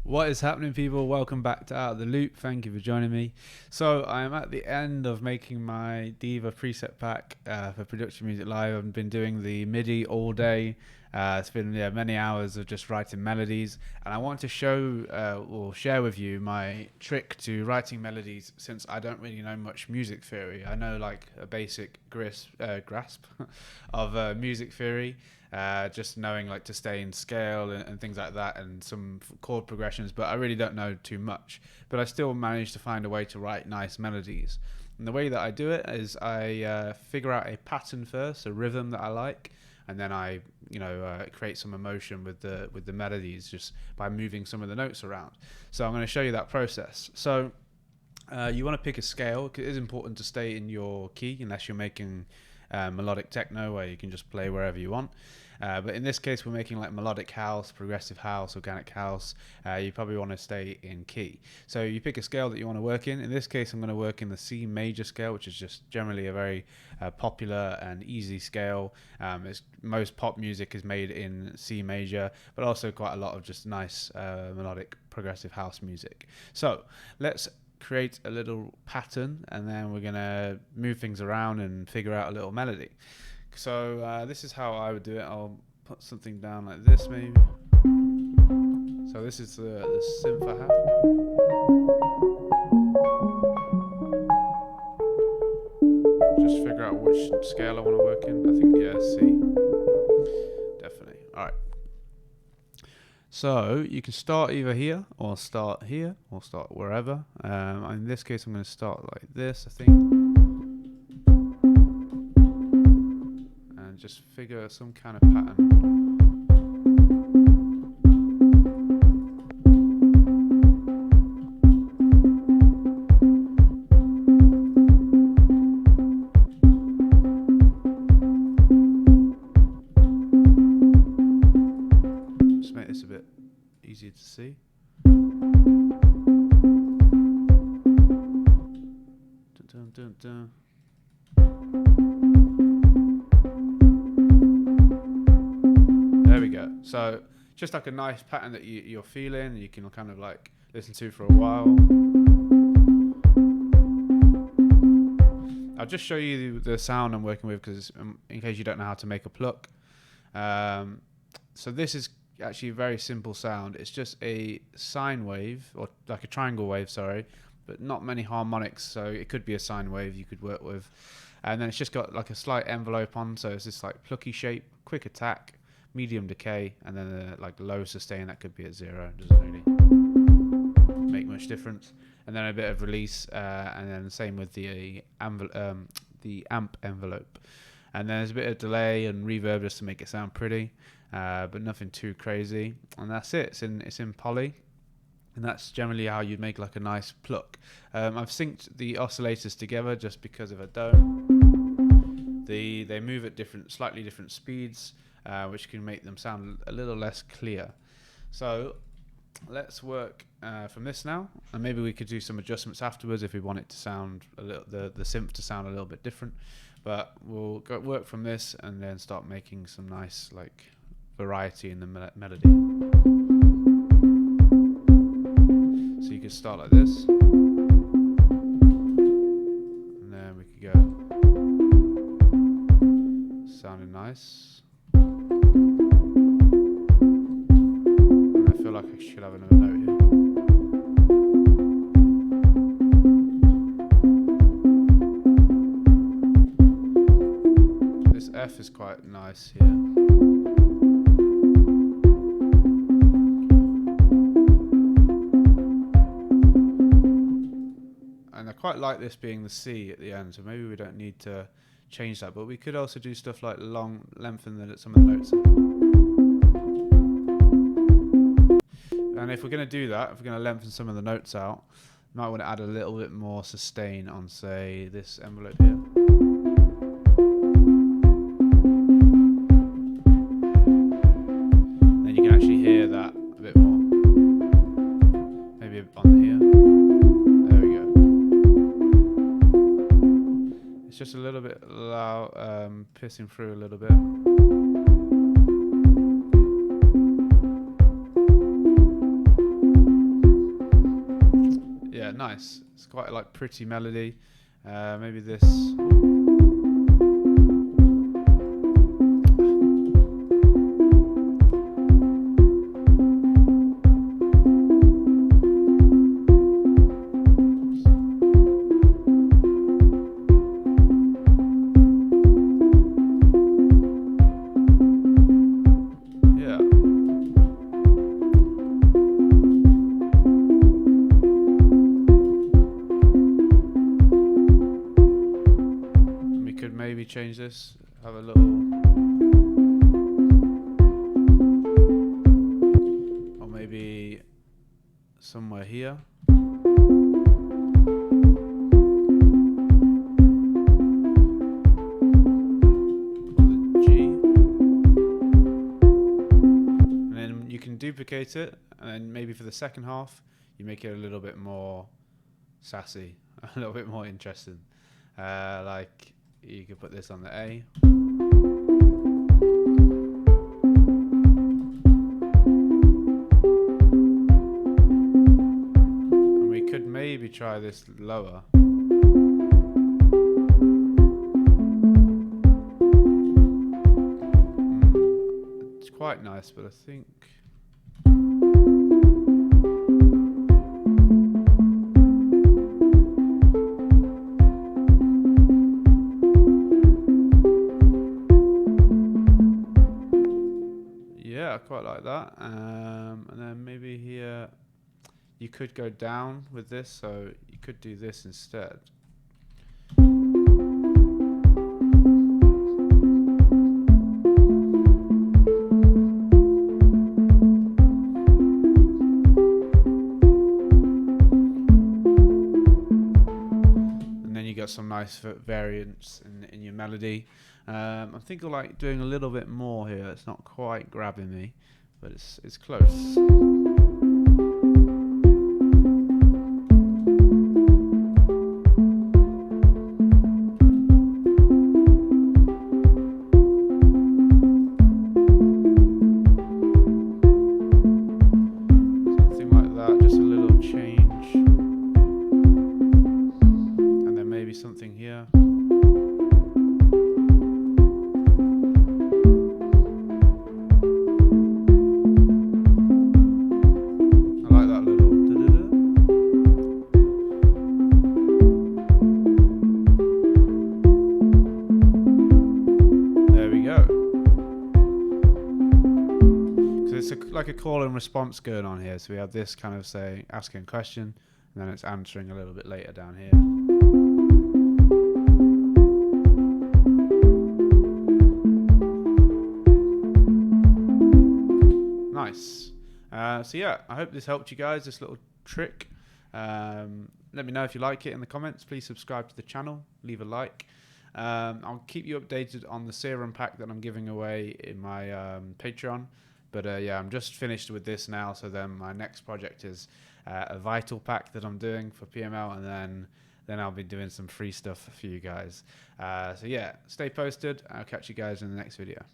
What is happening, people? Welcome back to Out of the Loop. Thank you for joining me. So I am at the end of making my Diva preset pack for Production Music Live. I've been doing the MIDI all day. It's been many hours of just writing melodies, and I want to show or share with you my trick to writing melodies, since I don't really know much music theory. I know like a basic grasp of music theory. Just knowing like to stay in scale and things like that, and some chord progressions, but I really don't know too much. But I still managed to find a way to write nice melodies. And the way that I do it is I figure out a pattern first, a rhythm that I like, and then I create some emotion with the melodies just by moving some of the notes around. So I'm going to show you that process. So you want to pick a scale. It is important to stay in your key unless you're making melodic techno, where you can just play wherever you want. But in this case, we're making like melodic house, progressive house, organic house. You probably want to stay in key. So you pick a scale that you want to work in. In this case, I'm going to work in the C major scale, which is just generally a very popular and easy scale. Most pop music is made in C major, but also quite a lot of just nice melodic progressive house music. So let's create a little pattern, and then we're gonna move things around and figure out a little melody. So this is how I would do it. I'll put something down like this maybe. So this is the synth I have. Just figure out which scale I want to work in. I think C. Definitely. Alright. So you can start either here or start wherever. In this case, I'm going to start like this, I think, and just figure some kind of pattern. Just make this a bit easier to see. Dun, dun, dun. There we go. So just like a nice pattern that you're feeling, you can kind of like listen to for a while. I'll just show you the sound I'm working with, because in case you don't know how to make a pluck. So this is actually a very simple sound. It's just a sine wave, or like a triangle wave, sorry, but not many harmonics, so it could be a sine wave you could work with. And then it's just got like a slight envelope on, so it's this like plucky shape, quick attack, medium decay, and then like low sustain that could be at 0. Doesn't really make much difference. And then a bit of release, and then the same with the amp envelope. And then there's a bit of delay and reverb just to make it sound pretty, but nothing too crazy. And that's it. It's in poly, and that's generally how you'd make like a nice pluck. I've synced the oscillators together just because if I don't, they move at slightly different speeds, which can make them sound a little less clear. So let's work from this now, and maybe we could do some adjustments afterwards if we want it to sound the synth to sound a little bit different. But we'll work from this and then start making some nice like variety in the melody. So you could start like this, and then we could go sounding nice. And I feel like I should have another note here. This F is quite nice here. And I quite like this being the C at the end, so maybe we don't need to change that, but we could also do stuff like lengthen some of the notes. And if we're going to do that, if we're going to lengthen some of the notes out, you might want to add a little bit more sustain on, say, this envelope here. Then you can actually hear that a bit more. Maybe on here. There we go. It's just a little bit loud, piercing through a little bit. nice. It's quite a like pretty melody. Maybe this. Maybe change this, have a little, or maybe somewhere here. The G. And then you can duplicate it, and then maybe for the second half, you make it a little bit more sassy, a little bit more interesting. Like, you could put this on the A. And we could maybe try this lower. It's quite nice, but I think... yeah, I quite like that. And then maybe here you could go down with this, so you could do this instead. And then you got some nice variants in your melody. I'm thinking like doing a little bit more here. It's not quite grabbing me, but it's close. Something like that, just a little change. And then maybe something here. Like a call and response going on here, so we have this kind of say asking a question, and then it's answering a little bit later down here. Nice. So yeah, I hope this helped you guys, this little trick. Let me know if you like it in the comments. Please subscribe to the channel, leave a like. I'll keep you updated on the serum pack that I'm giving away in my Patreon. But yeah, I'm just finished with this now, so then my next project is a Vital pack that I'm doing for PML, and then I'll be doing some free stuff for you guys. So yeah, stay posted. I'll catch you guys in the next video.